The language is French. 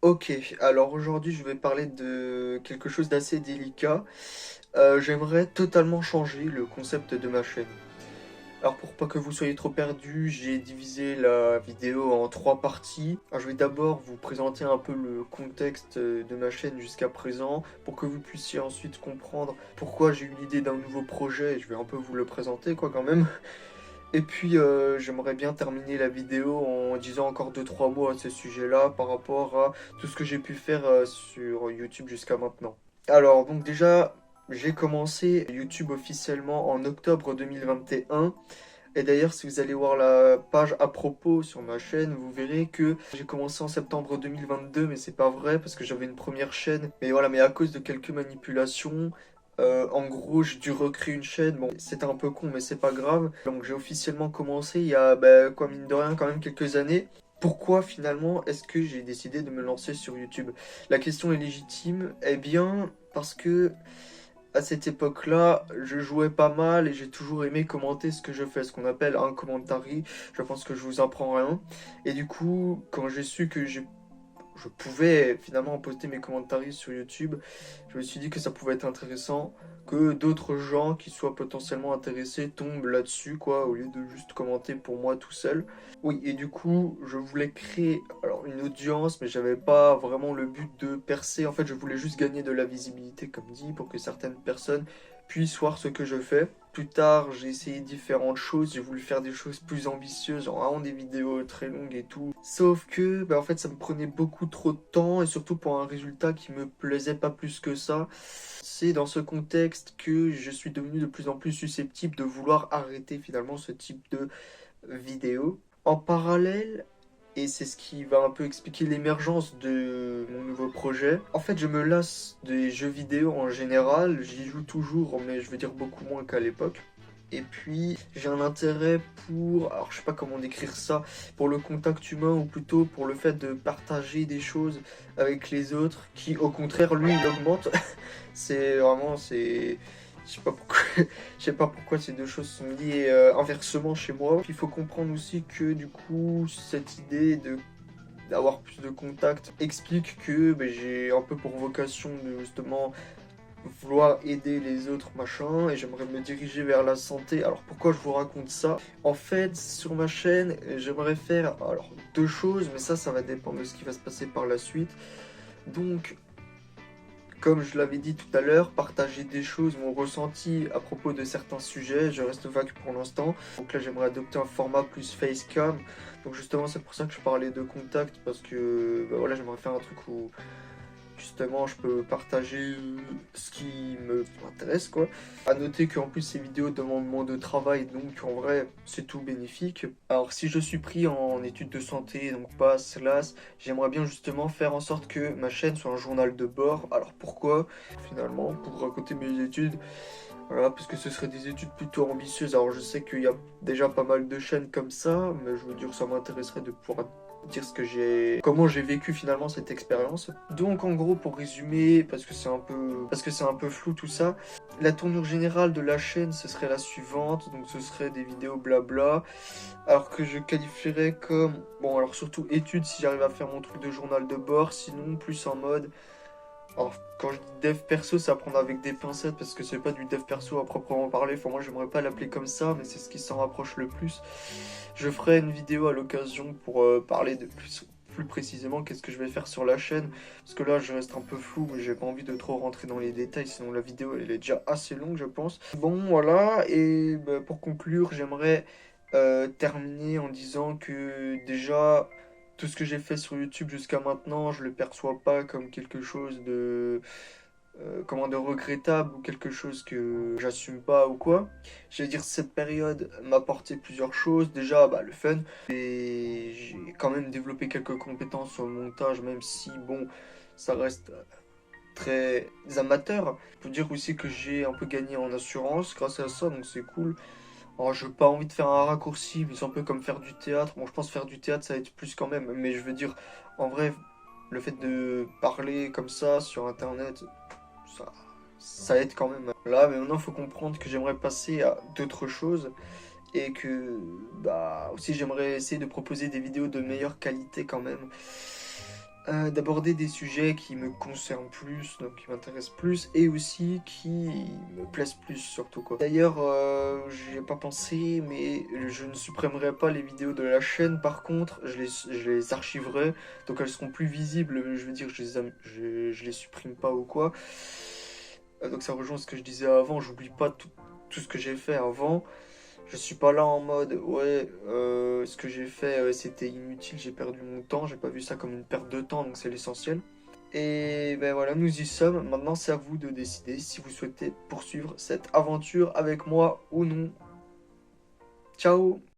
Ok, alors aujourd'hui je vais parler de quelque chose d'assez délicat. J'aimerais totalement changer le concept de ma chaîne. Alors pour pas que vous soyez trop perdus, j'ai divisé la vidéo en trois parties. Alors, je vais d'abord vous présenter un peu le contexte de ma chaîne jusqu'à présent pour que vous puissiez ensuite comprendre pourquoi j'ai eu l'idée d'un nouveau projet et je vais un peu vous le présenter quoi quand même. Et puis j'aimerais bien terminer la vidéo en disant encore deux trois mots à ce sujet-là par rapport à tout ce que j'ai pu faire sur YouTube jusqu'à maintenant. Alors donc déjà, j'ai commencé YouTube officiellement en octobre 2021. Et d'ailleurs, si vous allez voir la page à propos sur ma chaîne, vous verrez que j'ai commencé en septembre 2022, mais c'est pas vrai parce que j'avais une première chaîne. Mais voilà, mais à cause de quelques manipulations, en gros, j'ai dû recréer une chaîne. Bon, c'était un peu con, mais c'est pas grave. Donc j'ai officiellement commencé il y a, quoi, mine de rien, quand même quelques années. Pourquoi finalement est-ce que j'ai décidé de me lancer sur YouTube? La question est légitime. Eh bien, parce que à cette époque-là, je jouais pas mal et j'ai toujours aimé commenter ce que je fais, ce qu'on appelle un commentary. Je pense que je vous apprends rien. Et du coup, quand j'ai su que je pouvais finalement poster mes commentaires sur YouTube, je me suis dit que ça pouvait être intéressant, que d'autres gens qui soient potentiellement intéressés tombent là-dessus, quoi, au lieu de juste commenter pour moi tout seul. Oui, et du coup, je voulais créer alors une audience, mais j'avais pas vraiment le but de percer. En fait, je voulais juste gagner de la visibilité, comme dit, pour que certaines personnes puissent voir ce que je fais. Plus tard, j'ai essayé différentes choses, j'ai voulu faire des choses plus ambitieuses, genre vraiment des vidéos très longues et tout. Sauf que, en fait, ça me prenait beaucoup trop de temps et surtout pour un résultat qui me plaisait pas plus que ça. C'est dans ce contexte que je suis devenu de plus en plus susceptible de vouloir arrêter finalement ce type de vidéo. En parallèle, et c'est ce qui va un peu expliquer l'émergence de mon nouveau projet. En fait, je me lasse des jeux vidéo en général, j'y joue toujours, mais je veux dire beaucoup moins qu'à l'époque. Et puis, j'ai un intérêt pour, alors je sais pas comment décrire ça, pour le contact humain ou plutôt pour le fait de partager des choses avec les autres qui, au contraire, lui, il augmente. C'est vraiment, c'est, je sais pas pourquoi, je sais pas pourquoi ces deux choses sont liées inversement chez moi. Il faut comprendre aussi que du coup, cette idée de d'avoir plus de contacts explique que j'ai un peu pour vocation de justement vouloir aider les autres machin et j'aimerais me diriger vers la santé. Alors pourquoi je vous raconte ça? En fait, sur ma chaîne, j'aimerais faire alors deux choses, mais ça va dépendre de ce qui va se passer par la suite. Donc comme je l'avais dit tout à l'heure, partager des choses, mon ressenti à propos de certains sujets, je reste vague pour l'instant. Donc là, j'aimerais adopter un format plus facecam. Donc justement, c'est pour ça que je parlais de contact, parce que voilà, j'aimerais faire un truc où justement je peux partager ce qui m'intéresse, quoi. À noter qu'en plus, ces vidéos demandent moins de travail, donc en vrai, c'est tout bénéfique. Alors si je suis pris en études de santé, donc pas SLAS, j'aimerais bien justement faire en sorte que ma chaîne soit un journal de bord. Alors pourquoi? Finalement, pour raconter mes études, voilà, parce que ce seraient des études plutôt ambitieuses. Alors je sais qu'il y a déjà pas mal de chaînes comme ça, mais je veux dire, ça m'intéresserait de pouvoir dire ce que comment j'ai vécu finalement cette expérience. Donc en gros, pour résumer, parce que c'est un peu flou tout ça, la tournure générale de la chaîne, ce serait la suivante. Donc ce serait des vidéos blabla, alors que je qualifierais comme, bon alors surtout études si j'arrive à faire mon truc de journal de bord, sinon plus en mode, alors quand je dis dev perso, c'est à prendre avec des pincettes parce que c'est pas du dev perso à proprement parler, enfin moi j'aimerais pas l'appeler comme ça, mais c'est ce qui s'en rapproche le plus. Je ferai une vidéo à l'occasion pour parler de plus précisément qu'est-ce que je vais faire sur la chaîne, parce que là je reste un peu flou, mais j'ai pas envie de trop rentrer dans les détails, sinon la vidéo elle est déjà assez longue je pense. Bon voilà, et pour conclure, j'aimerais terminer en disant que déjà tout ce que j'ai fait sur YouTube jusqu'à maintenant, je le perçois pas comme quelque chose de comment de regrettable ou quelque chose que j'assume pas ou quoi. Je vais dire cette période m'a apporté plusieurs choses. Déjà le fun et j'ai quand même développé quelques compétences sur le montage, même si bon ça reste très amateur. Je peux dire aussi que j'ai un peu gagné en assurance grâce à ça, donc c'est cool. Alors, j'ai pas envie de faire un raccourci, mais c'est un peu comme faire du théâtre. Bon, je pense faire du théâtre, ça va être plus quand même. Mais je veux dire, en vrai, le fait de parler comme ça sur Internet, ça, ça aide quand même. Là, mais maintenant, il faut comprendre que j'aimerais passer à d'autres choses. Et que, aussi, j'aimerais essayer de proposer des vidéos de meilleure qualité quand même. d'aborder des sujets qui me concernent plus, donc qui m'intéressent plus, et aussi qui me plaisent plus surtout quoi. D'ailleurs, j'y ai pas pensé, mais je ne supprimerai pas les vidéos de la chaîne, par contre, je les archiverai, donc elles seront plus visibles, je veux dire, je les supprime pas ou quoi. Donc ça rejoint ce que je disais avant, j'oublie pas tout ce que j'ai fait avant. Je suis pas là en mode ouais, ce que j'ai fait c'était inutile, j'ai perdu mon temps, j'ai pas vu ça comme une perte de temps, donc c'est l'essentiel. Et ben voilà, nous y sommes. Maintenant, c'est à vous de décider si vous souhaitez poursuivre cette aventure avec moi ou non. Ciao!